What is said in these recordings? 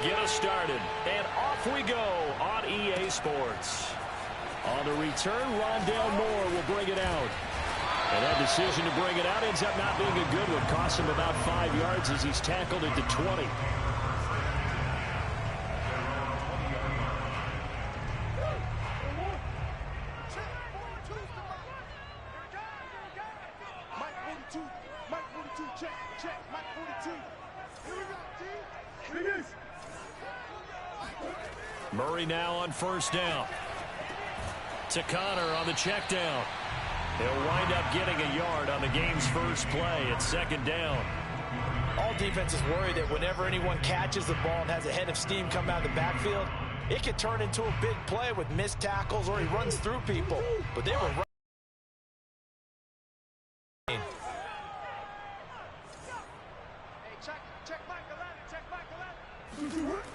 get us started. And off we go on EA Sports. On the return, Rondale Moore will bring it out. And that decision to bring it out ends up not being a good one. Costs him about 5 yards as he's tackled at the 20. Murray now on first down. To Connor on the check down. He'll wind up getting a yard on the game's first play at second down. All defenses worry that whenever anyone catches the ball and has a head of steam come out of the backfield, it can turn into a big play with missed tackles or he runs through people. But they were running.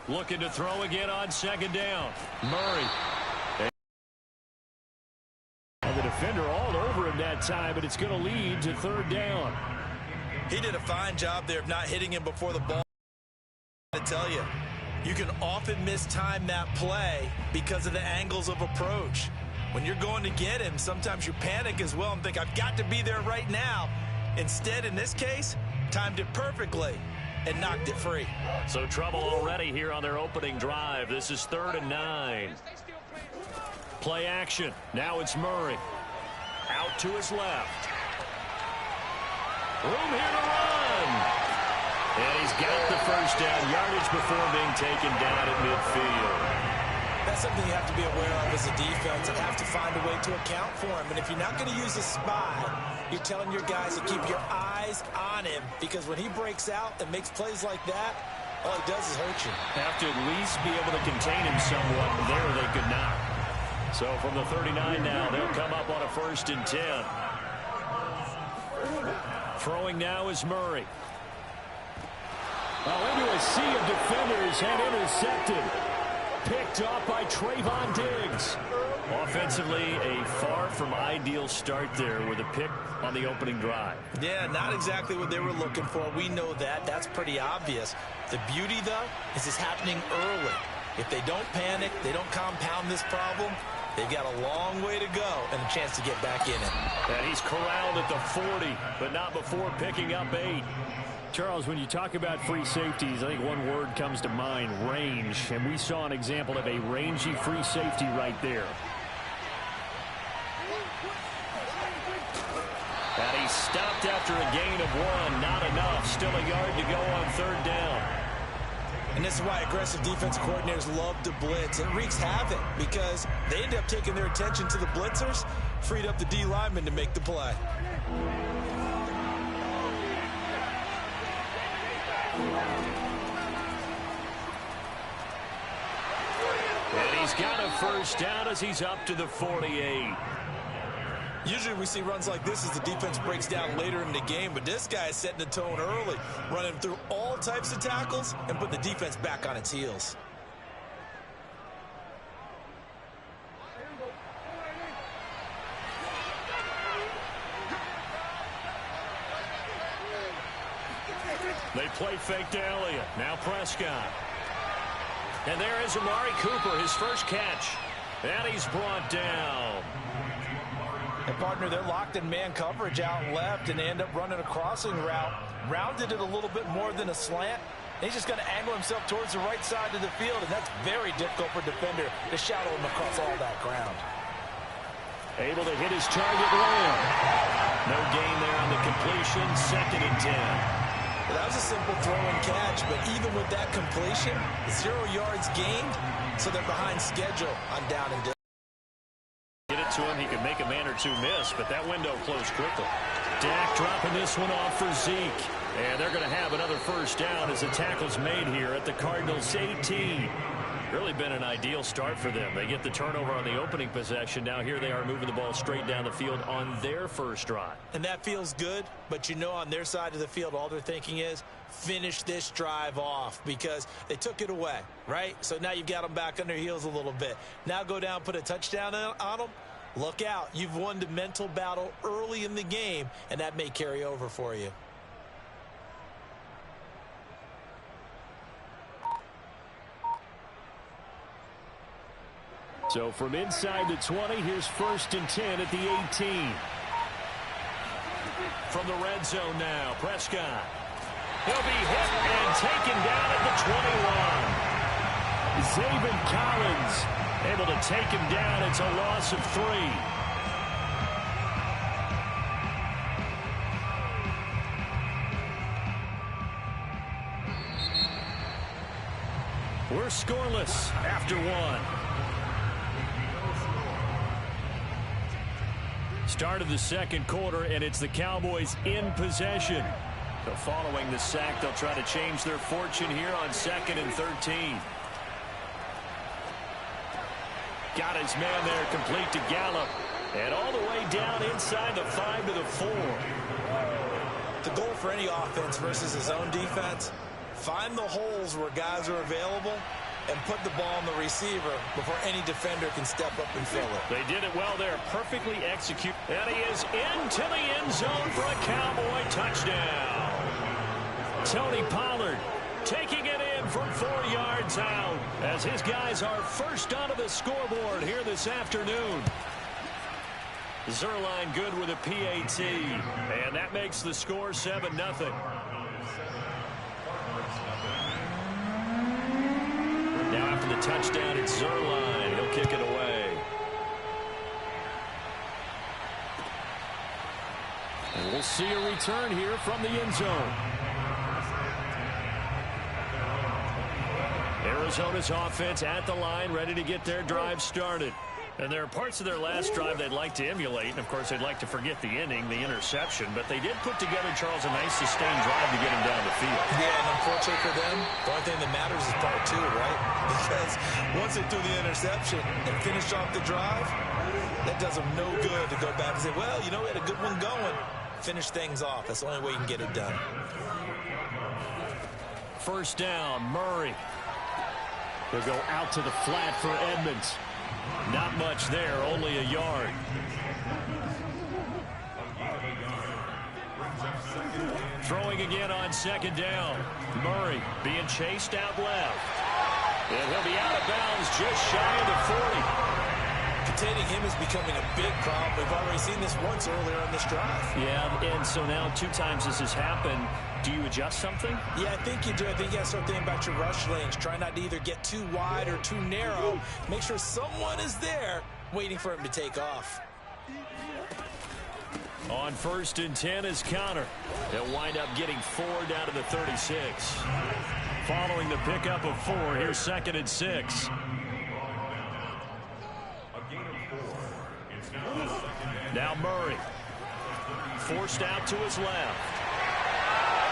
Looking to throw again on second down. Murray. And the defender all over him that time, but it's going to lead to third down. He did a fine job there of not hitting him before the ball. I tell you, you can often mistime that play because of the angles of approach. When you're going to get him, sometimes you panic as well and think, I've got to be there right now. Instead, in this case, timed it perfectly and knocked it free. So trouble already here on their opening drive. This is 3rd and 9. Play action. Now it's Murray. Out to his left. Room here to run. And he's got the first down yardage before being taken down at midfield. That's something you have to be aware of as a defense and have to find a way to account for him. And if you're not going to use a spy, you're telling your guys to keep your eyes on him, because when he breaks out and makes plays like that, all he does is hurt you. Have to at least be able to contain him somewhat. There they could not. So from the 39 now, they'll come up on a 1st and 10. Throwing now is Murray. Into a sea of defenders and intercepted. Picked off by Trayvon Diggs. Offensively, a far from ideal start there with a pick on the opening drive. Yeah, not exactly what they were looking for. We know that. That's pretty obvious. The beauty, though, is it's happening early. If they don't panic, they don't compound this problem, they've got a long way to go and a chance to get back in it. And he's corralled at the 40, but not before picking up 8. Charles, when you talk about free safeties, I think one word comes to mind, range. And we saw an example of a rangy free safety right there. And he stopped after a gain of 1. Not enough. Still a yard to go on 3rd down. And this is why aggressive defense coordinators love to blitz. It wreaks havoc because they end up taking their attention to the blitzers, freed up the D lineman to make the play. And he's got a first down as he's up to the 48. Usually we see runs like this as the defense breaks down later in the game, but this guy is setting the tone early, running through all types of tackles and put the defense back on its heels. They play fake to Elliott. Now Prescott. And there is Amari Cooper, his first catch. And he's brought down. And, partner, they're locked in man coverage out left, and they end up running a crossing route. Rounded it a little bit more than a slant. And he's just going to angle himself towards the right side of the field, and that's very difficult for a defender to shadow him across all that ground. Able to hit his target, Lamb. No gain there on the completion. 2nd and 10. Well, that was a simple throw and catch, but even with that completion, 0 yards gained, so they're behind schedule on down and distance. Get it to him, he could make a man or two miss, but that window closed quickly. Dak dropping this one off for Zeke. And they're going to have another first down as the tackle's made here at the Cardinals' 18. Really been an ideal start for them. They get the turnover on the opening possession. Now here they are moving the ball straight down the field on their first drive. And that feels good, but you know on their side of the field all they're thinking is finish this drive off because they took it away, right? So now you've got them back on their heels a little bit. Now go down, put a touchdown on them. Look out. You've won the mental battle early in the game, and that may carry over for you. So from inside the 20, here's 1st and 10 at the 18. From the red zone now, Prescott. He'll be hit and taken down at the 21. Zaven Collins able to take him down. It's a loss of 3. We're scoreless after 1. Start of the second quarter, and it's the Cowboys in possession. So following the sack, they'll try to change their fortune here on 2nd and 13. Got his man there, complete to Gallup. And all the way down inside the 5 to the 4. The goal for any offense versus his own defense, find the holes where guys are available and put the ball on the receiver before any defender can step up and fill it. They did it well there, perfectly executed. And he is into the end zone for a Cowboy touchdown. Tony Pollard taking it in from 4 yards out as his guys are first onto the scoreboard here this afternoon. Zerline good with a PAT, and that makes the score 7-0. Now after the touchdown, it's Zerline. He'll kick it away. And we'll see a return here from the end zone. Arizona's offense at the line, ready to get their drive started. And there are parts of their last drive they'd like to emulate. And, of course, they'd like to forget the ending, the interception. But they did put together, Charles, a nice sustained drive to get him down the field. Yeah, and unfortunately for them, the only thing that matters is part 2, right? Because once they threw the interception and finished off the drive, that does them no good to go back and say, well, you know, we had a good one going. Finish things off. That's the only way you can get it done. First down, Murray. They'll go out to the flat for Edmonds. Not much there, only a yard. Throwing again on 2nd down. Murray being chased out left. And he'll be out of bounds just shy of the 40. Containing him is becoming a big problem. We've already seen this once earlier on this drive. Yeah, and so now 2 times this has happened. Do you adjust something? Yeah, I think you do. I think you got to start thinking about your rush lanes. Try not to either get too wide or too narrow. Make sure someone is there waiting for him to take off. On 1st and 10 is Connor. They'll wind up getting 4 down to the 36. Following the pickup of 4, here's 2nd and 6. Now Murray. Forced out to his left.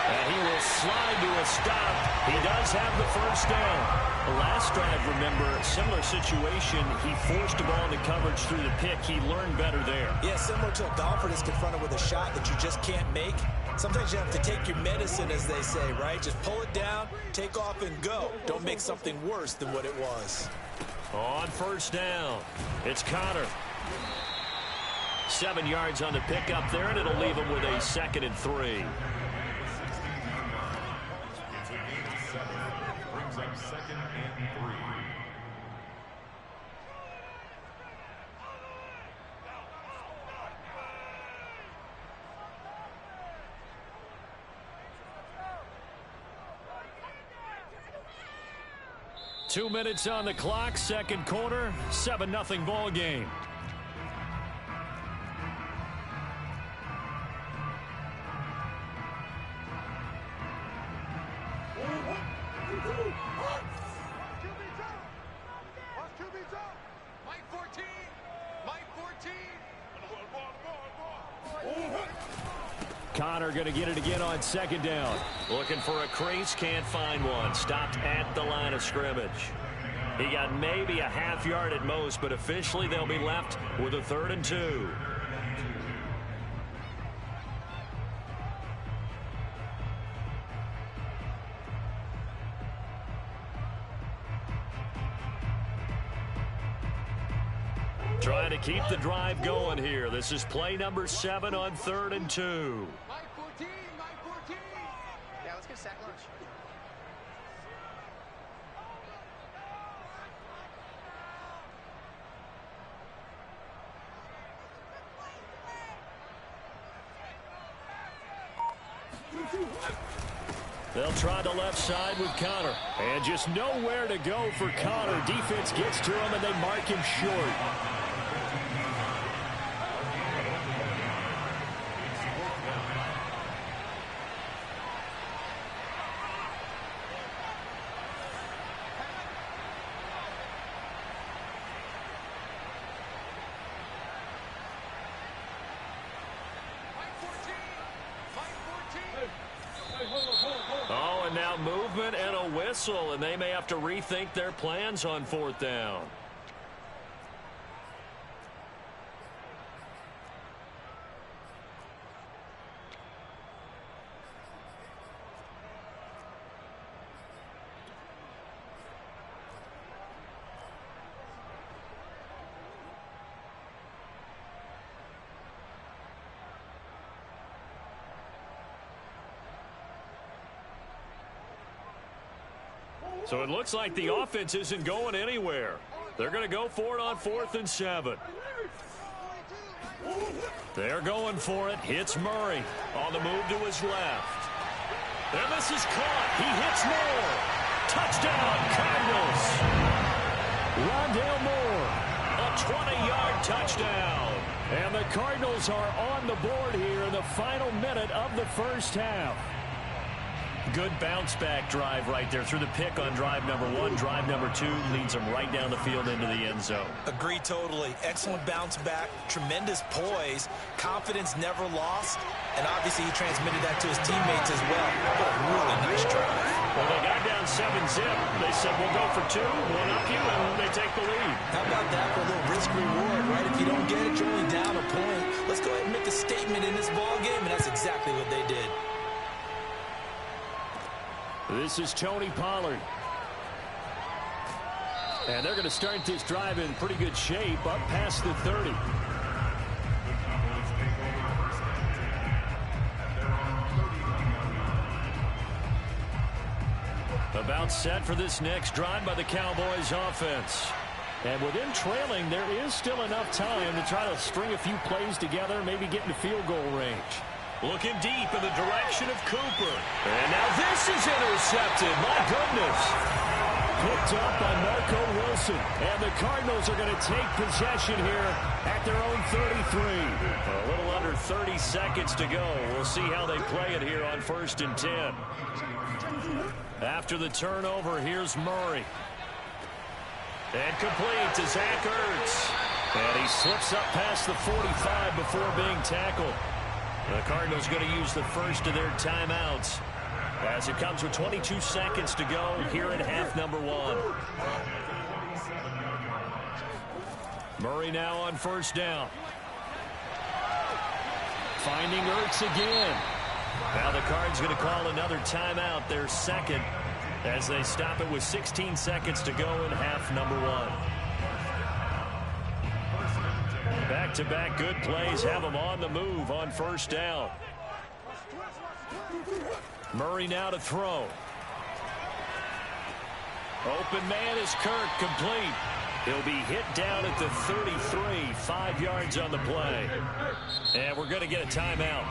And he will slide to a stop. He does have the first down. The last drive, remember, similar situation. He forced the ball into coverage through the pick. He learned better there. Yeah, similar to a golfer that's confronted with a shot that you just can't make. Sometimes you have to take your medicine, as they say, right? Just pull it down, take off, and go. Don't make something worse than what it was. On 1st down, it's Connor. 7 yards on the pickup there, and it'll leave him with a 2nd and 3. Brings up 2nd and 3. Two minutes on the clock, second quarter, 7-0 ball game. Connor going to get it again on 2nd down. Looking for a crease, can't find one. Stopped at the line of scrimmage. He got maybe a half yard at most, but officially they'll be left with a 3rd and 2. Trying to keep the drive going here. This is play number 7 on 3rd and 2. Yeah, let's get a sack lunch. They'll try the left side with Connor. And just nowhere to go for Connor. Defense gets to him, and they mark him short. Oh, and now movement and a whistle, and they may have to rethink their plans on 4th down. So it looks like the offense isn't going anywhere. They're going to go for it on 4th and 7. They're going for it. Hits Murray on the move to his left. And this is caught. He hits Moore. Touchdown, Cardinals. Rondale Moore. A 20-yard touchdown. And the Cardinals are on the board here in the final minute of the first half. Good bounce-back drive right there through the pick on drive number 1. Drive number 2 leads them right down the field into the end zone. Agree totally. Excellent bounce back, tremendous poise, confidence never lost, and obviously he transmitted that to his teammates as well. What a really nice drive. Well, they got down 7-zip. They said, we'll go for 2, one up you, and they take the lead. How about that for a little risk-reward, right? If you don't get it, you're only down a point. Let's go ahead and make a statement in this ball game, and that's exactly what they did. This is Tony Pollard. And they're going to start this drive in pretty good shape up past the 30. About set for this next drive by the Cowboys offense. And with them trailing, there is still enough time to try to string a few plays together, maybe get into field goal range. Looking deep in the direction of Cooper. And now this is intercepted. My goodness. Picked up by Marco Wilson. And the Cardinals are going to take possession here at their own 33. A little under 30 seconds to go. We'll see how they play it here on 1st and 10. After the turnover, here's Murray. And complete to Zach Ertz. And he slips up past the 45 before being tackled. The Cardinals going to use the first of their timeouts as it comes with 22 seconds to go here in half number 1. Murray now on 1st down. Finding Ertz again. Now the Cards going to call another timeout, their second, as they stop it with 16 seconds to go in half number 1. Back-to-back good plays have them on the move on 1st down. Murray now to throw. Open man is Kirk, complete. He'll be hit down at the 33, 5 yards on the play. And we're going to get a timeout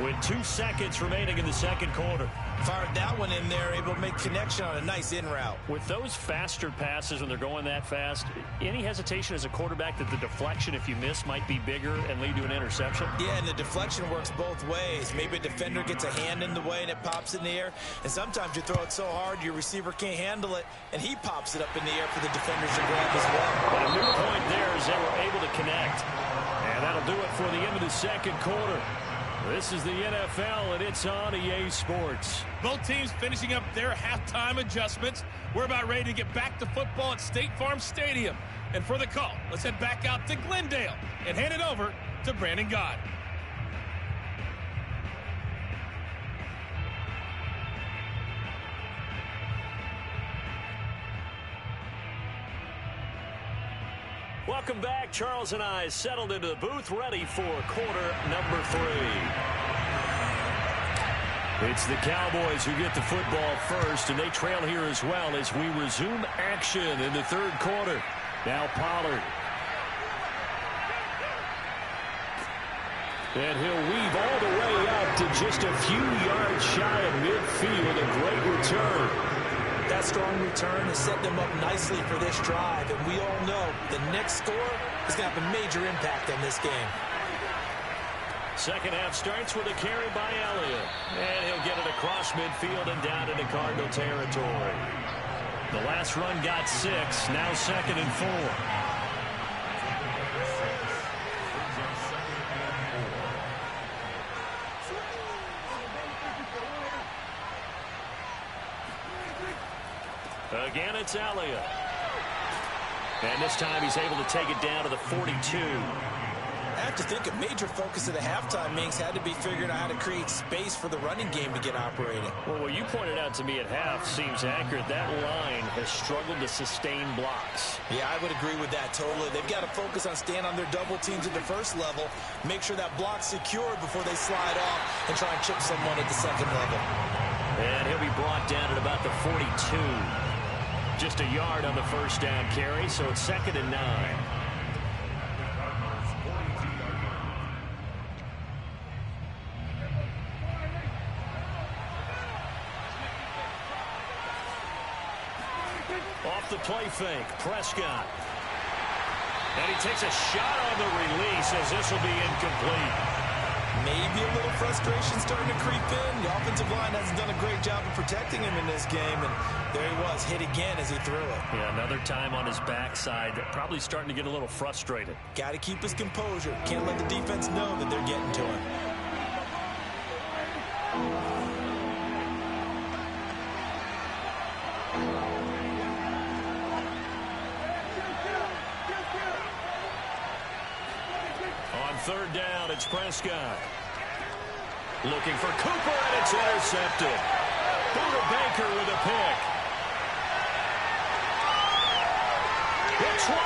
with 2 seconds remaining in the second quarter. Fired that one in there, able to make connection on a nice in route. With those faster passes when they're going that fast, any hesitation as a quarterback that the deflection, if you miss, might be bigger and lead to an interception? Yeah, and the deflection works both ways. Maybe a defender gets a hand in the way and it pops in the air. And sometimes you throw it so hard your receiver can't handle it, and he pops it up in the air for the defenders to grab as well. But a new point there is they were able to connect. And that'll do it for the end of the second quarter. This is the NFL, and it's on EA Sports. Both teams finishing up their halftime adjustments. We're about ready to get back to football at State Farm Stadium. And for the call, let's head back out to Glendale and hand it over to Brandon Gott. Welcome back. Charles and I settled into the booth, ready for quarter number 3. It's the Cowboys who get the football first, and they trail here as well as we resume action in the third quarter. Now Pollard. And he'll weave all the way up to just a few yards shy of midfield. A great return. That strong return has set them up nicely for this drive. And we all know the next score is going to have a major impact on this game. Second half starts with a carry by Elliott. And he'll get it across midfield and down into Cardinal territory. The last run got 6. Now 2nd and 4. Again, it's Elliott. And this time he's able to take it down to the 42. I have to think a major focus of the halftime meetings had to be figuring out how to create space for the running game to get operating. Well, what you pointed out to me at half seems accurate. That line has struggled to sustain blocks. Yeah, I would agree with that totally. They've got to focus on staying on their double teams at the first level, make sure that block's secure before they slide off and try and chip someone at the second level. And he'll be brought down at about the 42. Just a yard on the first down carry, so it's 2nd and 9. Off the play fake, Prescott. And he takes a shot on the release as this will be incomplete. Maybe a little frustration starting to creep in. The offensive line hasn't done a great job of protecting him in this game, and there he was, hit again as he threw it. Yeah, another time on his backside, probably starting to get a little frustrated. Got to keep his composure. Can't let the defense know that they're getting to him. On 3rd down, it's Prescott. Looking for Cooper, and it's intercepted. Buda Baker with a pick. The 20.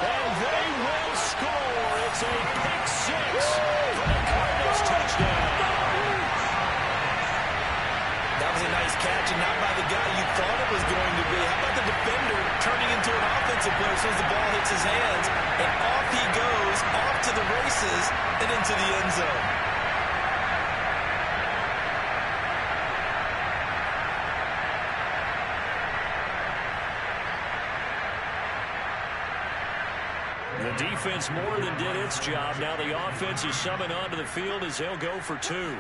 And they will score. It's a pick 6 for the Cardinals touchdown. That was a nice catch, and not by the guy you thought it was going to be. How about the defender turning into an offensive player as soon as the ball hits his hands, and off he goes, off to the races, and into the end zone. The defense more than did its job. Now the offense is summoned onto the field as they'll go for 2.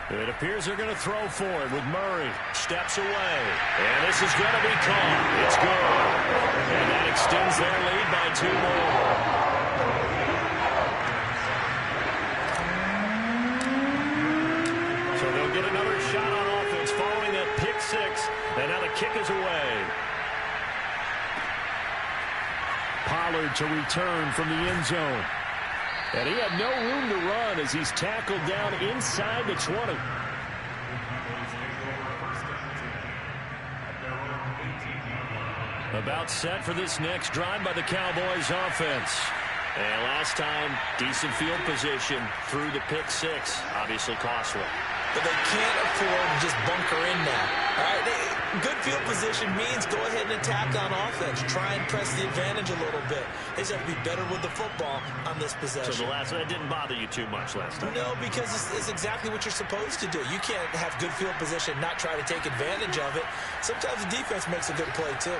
It appears they're going to throw for it with Murray. Steps away. And this is going to be caught. It's good. And that extends their lead by 2 more. So they'll get another shot on offense following that pick 6. And now the kick is away. Pollard to return from the end zone. And he had no room to run as he's tackled down inside the 20. About set for this next drive by the Cowboys offense. And last time, decent field position through the pick 6. Obviously costly. But they can't afford to just bunker in now. All right, good field position means go ahead and attack on offense. Try and press the advantage a little bit. They just have to be better with the football on this possession. So that didn't bother you too much last time? No, because it's exactly what you're supposed to do. You can't have good field position and not try to take advantage of it. Sometimes the defense makes a good play, too.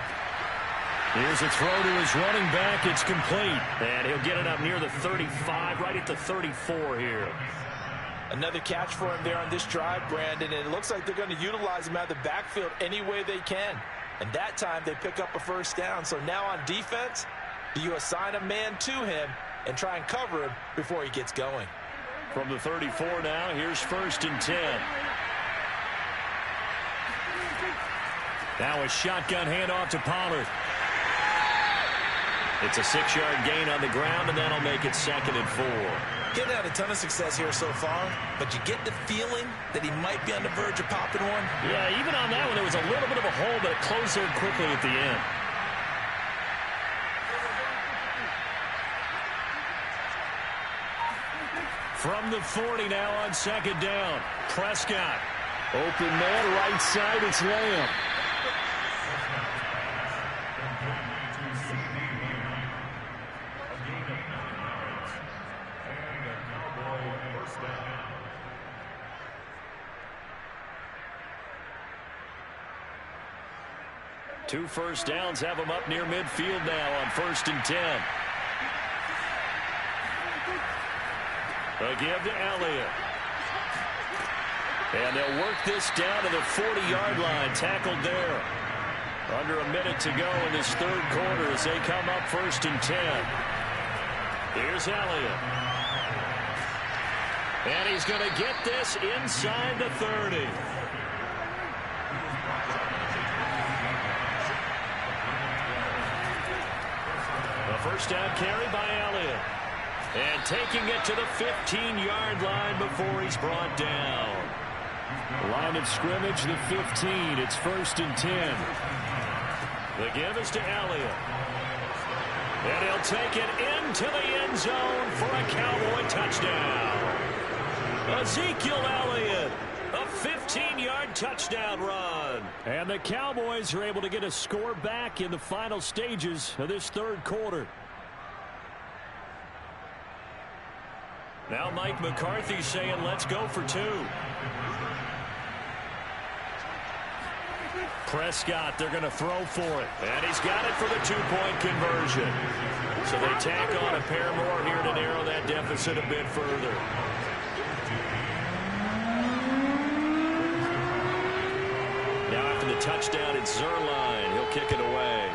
Here's a throw to his running back. It's complete. And he'll get it up near the 35, right at the 34 here. Another catch for him there on this drive, Brandon, and it looks like they're going to utilize him out of the backfield any way they can. And that time they pick up a first down. So now on defense, do you assign a man to him and try and cover him before he gets going? From the 34 now, here's 1st and 10. Now a shotgun handoff to Pollard. It's a 6-yard gain on the ground, and that'll make it 2nd and 4. Getting had a ton of success here so far, but you get the feeling that he might be on the verge of popping one. Yeah, even on that one, there was a little bit of a hole, but it closed there quickly at the end. From the 40 now on 2nd down. Prescott. Open man, right side, it's Lamb. 2 first downs have them up near midfield now on 1st and 10. A give to Elliott. And they'll work this down to the 40-yard line. Tackled there. Under a minute to go in this 3rd quarter as they come up 1st and 10. Here's Elliott. And he's going to get this inside the 30. A first down carry by Elliott. And taking it to the 15-yard line before he's brought down. Line of scrimmage, the 15. It's 1st and 10. The give is to Elliott. And he'll take it into the end zone for a Cowboy touchdown. Ezekiel Elliott, a 15-yard touchdown run. And the Cowboys are able to get a score back in the final stages of this 3rd quarter. Now Mike McCarthy saying, let's go for 2. Prescott, they're going to throw for it. And he's got it for the 2-point conversion. So they tack on a pair more here to narrow that deficit a bit further. Now after the touchdown, it's Zerline. He'll kick it away.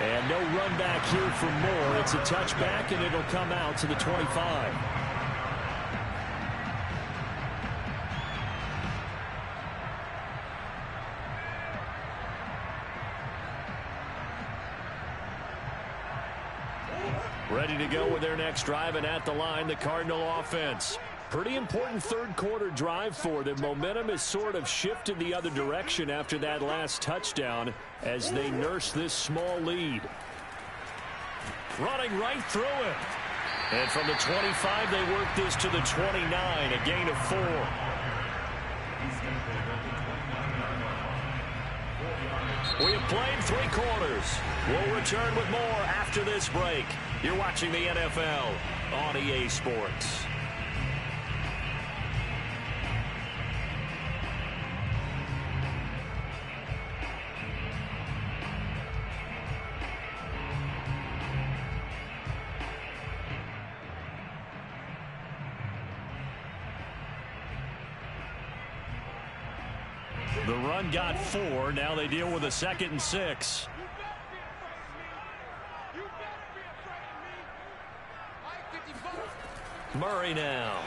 And no run back here for Moore. It's a touchback, and it'll come out to the 25. Ready to go with their next drive, and at the line, the Cardinal offense. Pretty important 3rd quarter drive for them. Momentum has sort of shifted the other direction after that last touchdown as they nurse this small lead. Running right through it. And from the 25, they work this to the 29, a gain of 4. We have played 3 quarters. We'll return with more after this break. You're watching the NFL on EA Sports. The run got 4. Now they deal with a 2nd and 6. Murray now.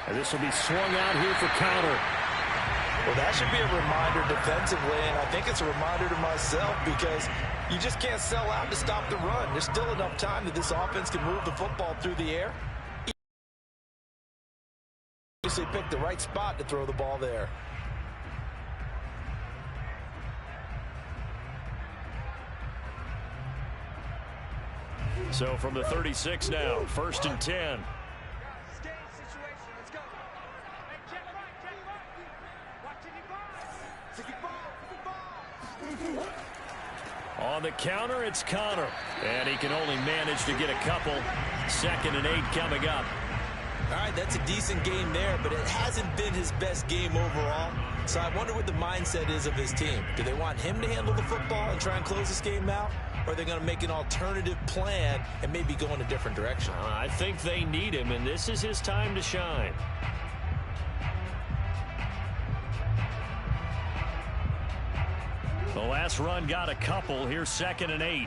And this will be swung out here for counter. Well, that should be a reminder defensively, and I think it's a reminder to myself because you just can't sell out to stop the run. There's still enough time that this offense can move the football through the air. Obviously picked the right spot to throw the ball there. So from the 36 now, 1st and 10. On the counter, it's Connor. And he can only manage to get a couple. 2nd and 8 coming up. All right, that's a decent game there, but it hasn't been his best game overall. So I wonder what the mindset is of his team. Do they want him to handle the football and try and close this game out? Or are they going to make an alternative plan and maybe go in a different direction? I think they need him, and this is his time to shine. The last run got a couple. Here's 2nd and 8.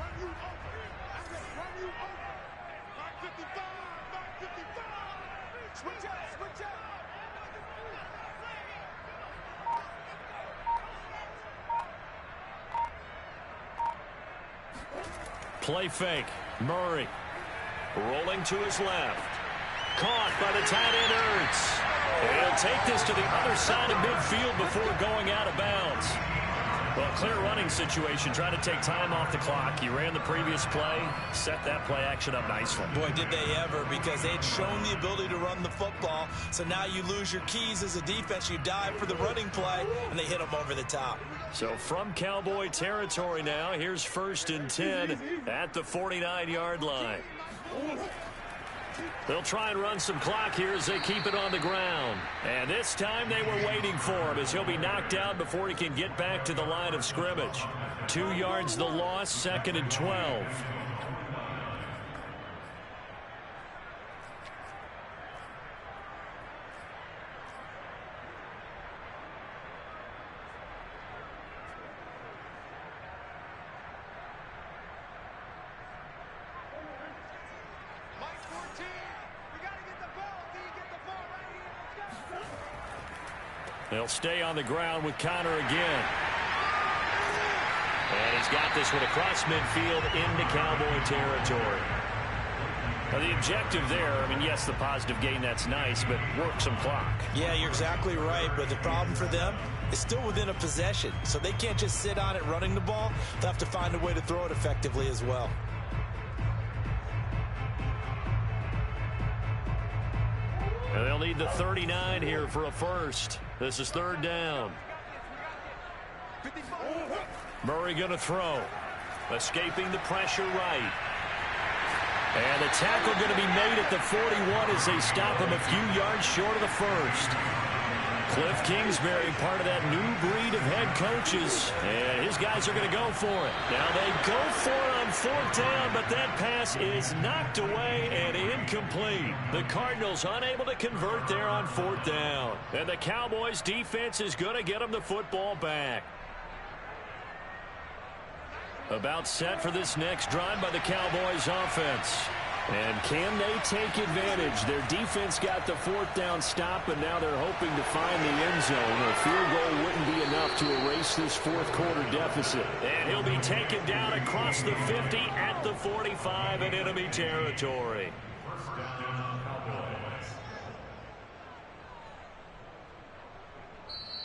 Play fake. Murray rolling to his left. Caught by the tight end Ertz. He'll take this to the other side of midfield before going out of bounds. Well, clear running situation, trying to take time off the clock. He ran the previous play, set that play action up nicely. Boy, did they ever, because they'd shown the ability to run the football. So now you lose your keys as a defense. You dive for the running play, and they hit them over the top. So from Cowboy territory now, here's 1st and 10 at the 49-yard line. They'll try and run some clock here as they keep it on the ground. And this time they were waiting for him as he'll be knocked out before he can get back to the line of scrimmage. 2 yards the loss, 2nd and 12. They'll stay on the ground with Connor again. And he's got this one across midfield into Cowboy territory. Now the objective there, I mean, yes, the positive gain, that's nice, but work some clock. Yeah, you're exactly right, but the problem for them is still within a possession, so they can't just sit on it running the ball. They'll have to find a way to throw it effectively as well. And they'll need the 39 here for a first. This is 3rd down. Murray going to throw. Escaping the pressure right. And the tackle going to be made at the 41 as they stop him a few yards short of the first. Cliff Kingsbury, part of that new breed of head coaches. And his guys are going to go for it. Now they go for it on 4th down, but that pass is knocked away and incomplete. The Cardinals unable to convert there on 4th down. And the Cowboys defense is going to get them the football back. About set for this next drive by the Cowboys offense. And can they take advantage? Their defense got the 4th down stop, and now they're hoping to find the end zone. A field goal wouldn't be enough to erase this 4th quarter deficit. And he'll be taken down across the 50 at the 45 in enemy territory.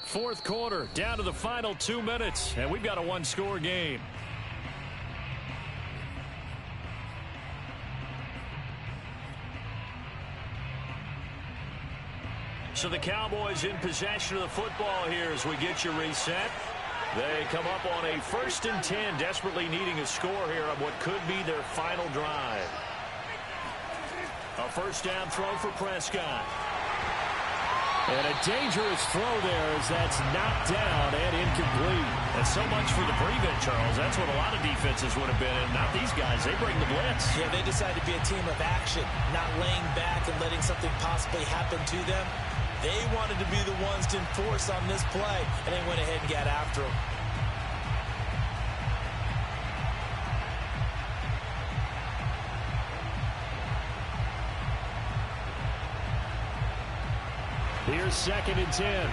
4th quarter, down to the final 2 minutes, and we've got a 1-score game. So the Cowboys in possession of the football here as we get you reset. They come up on a 1st and 10, desperately needing a score here on what could be their final drive. A 1st down throw for Prescott. And a dangerous throw there as that's knocked down and incomplete. And so much for the prevent, Charles. That's what a lot of defenses would have been. And not these guys. They bring the blitz. Yeah, they decided to be a team of action, not laying back and letting something possibly happen to them. They wanted to be the ones to enforce on this play, and they went ahead and got after him. Here's 2nd and 10.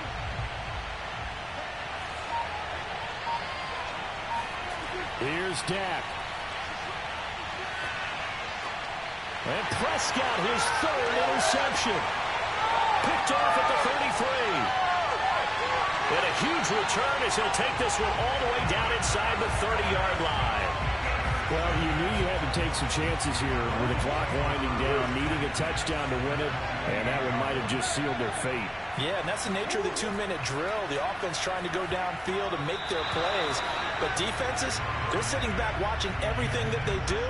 Here's Dak. And Prescott, his 3rd interception. Picked off at the 33. And a huge return as he'll take this one all the way down inside the 30-yard line. Well, you knew you had to take some chances here with the clock winding down, needing a touchdown to win it, and that one might have just sealed their fate. Yeah, and that's the nature of the 2-minute drill. The offense trying to go downfield and make their plays. But defenses, they're sitting back watching everything that they do,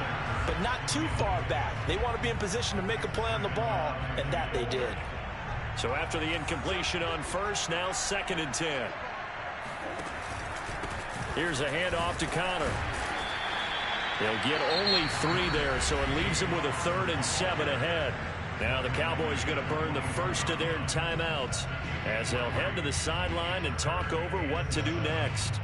but not too far back. They want to be in position to make a play on the ball, and that they did. So after the incompletion on 1st, now 2nd and 10. Here's a handoff to Connor. They'll get only 3 there, so it leaves them with a 3rd and 7 ahead. Now the Cowboys going to burn the first of their timeouts as they'll head to the sideline and talk over what to do next.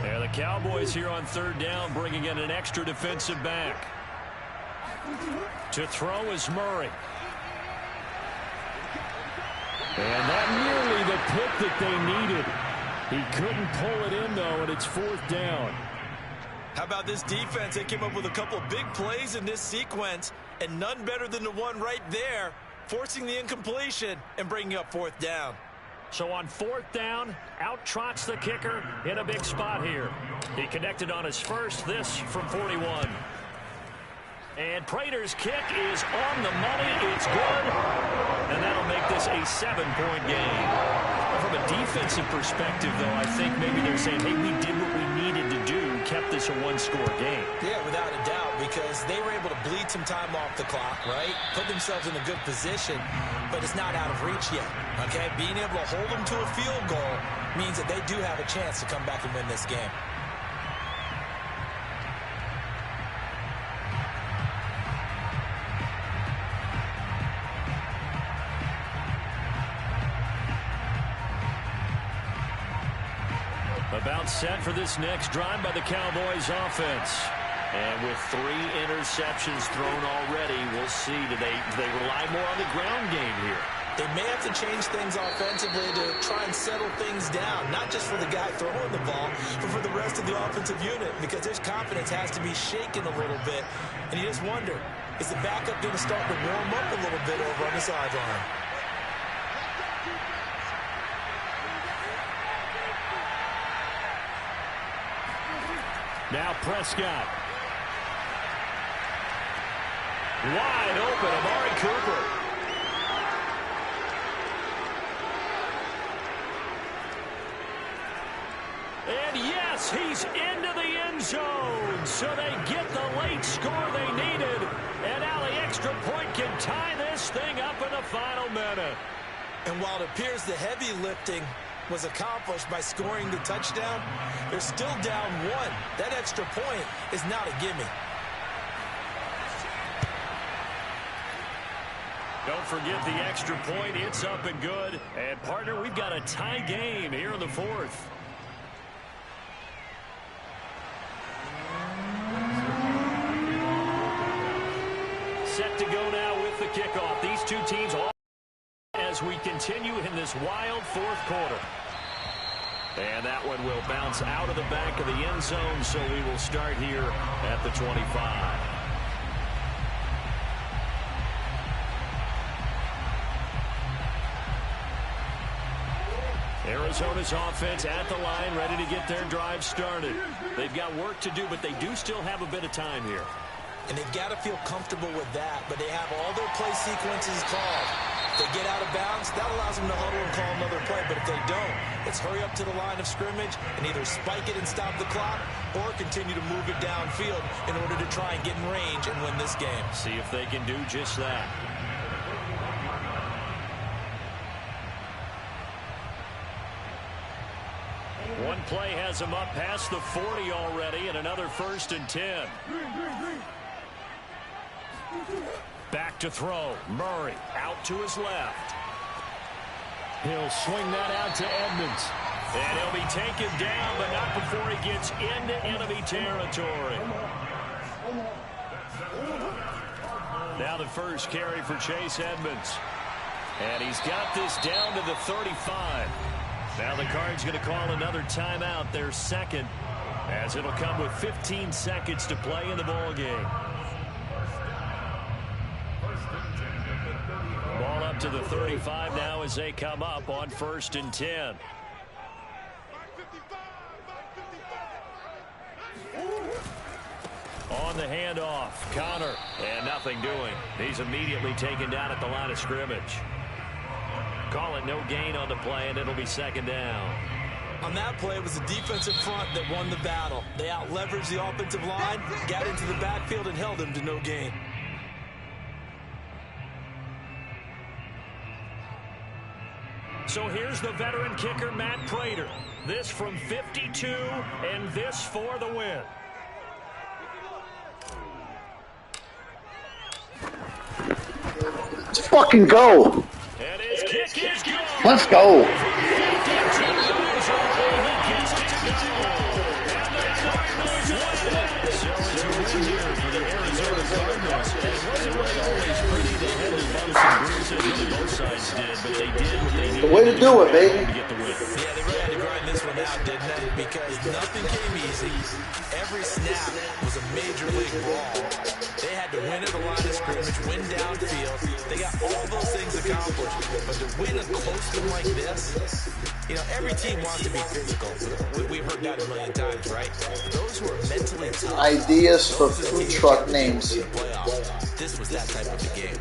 Yeah, the Cowboys here on 3rd down bringing in an extra defensive back. To throw is Murray. And that nearly the pick that they needed. He couldn't pull it in, though, and it's 4th down. How about this defense? They came up with a couple big plays in this sequence, and none better than the one right there, forcing the incompletion and bringing up 4th down. So on 4th down, out trots the kicker in a big spot here. He connected on his first, this from 41. And Prater's kick is on the money. It's good. And that'll make this a 7-point game. For from a defensive perspective, though, I think maybe they're saying, hey, we did what we needed to do, kept this a one-score game. Yeah, without a doubt, because they were able to bleed some time off the clock, right? Put themselves in a good position, but it's not out of reach yet, okay? Being able to hold them to a field goal means that they do have a chance to come back and win this game. About set for this next drive by the Cowboys offense. And with 3 interceptions thrown already, we'll see. Do they rely more on the ground game here? They may have to change things offensively to try and settle things down, not just for the guy throwing the ball, but for the rest of the offensive unit, because his confidence has to be shaken a little bit. And you just wonder, is the backup going to start to warm up a little bit over on the sideline? Now Prescott. Wide open, Amari Cooper. And yes, he's into the end zone. So they get the late score they needed. And now the extra point can tie this thing up in the final minute. And while it appears the heavy lifting was accomplished by scoring the touchdown, they're still down 1. That extra point is not a gimme. Don't forget the extra point. It's up and good. And, partner, we've got a tie game here in the 4th. Set to go now with the kickoff. These two teams all as we continue in this wild 4th quarter. And that one will bounce out of the back of the end zone, so we will start here at the 25. Arizona's offense at the line, ready to get their drive started. They've got work to do, but they do still have a bit of time here. And they've got to feel comfortable with that, but they have all their play sequences called. If they get out of bounds, that allows them to huddle and call another play. But if they don't, it's hurry up to the line of scrimmage and either spike it and stop the clock or continue to move it downfield in order to try and get in range and win this game. See if they can do just that. One play has them up past the 40 already, and another 1st and 10. Back to throw. Murray out to his left. He'll swing that out to Edmonds. And he'll be taken down, but not before he gets into enemy territory. Now the first carry for Chase Edmonds. And he's got this down to the 35. Now the Cards going to call another timeout, their second, as it'll come with 15 seconds to play in the ball game. Ball up to the 35 now as they come up on 1st and 10. On the handoff, Connor, and nothing doing. He's immediately taken down at the line of scrimmage. Call it no gain on the play, and it'll be 2nd down. On that play, it was the defensive front that won the battle. They out-leveraged the offensive line, got into the backfield, and held him to no gain. So here's the veteran kicker, Matt Prater. This from 52, and this for the win. Let's fucking go. And his kick is good. Let's go. So it's a win here for the Arizona Cardinals. And it wasn't really always pretty. They had their bumps and bruises, really both sides did, but they did what they needed The way to do it, baby. to get the win. Yeah, they really had to grind this one out, didn't they? Because nothing came easy. Every snap was a major league brawl. They had to win at the line of scrimmage, win downfield. They got all those things accomplished. But to win a close one like this, you know, every team wants to be physical. We've heard that a million times, right? Those who are mentally tough. Ideas for food truck names. This was that type of a game.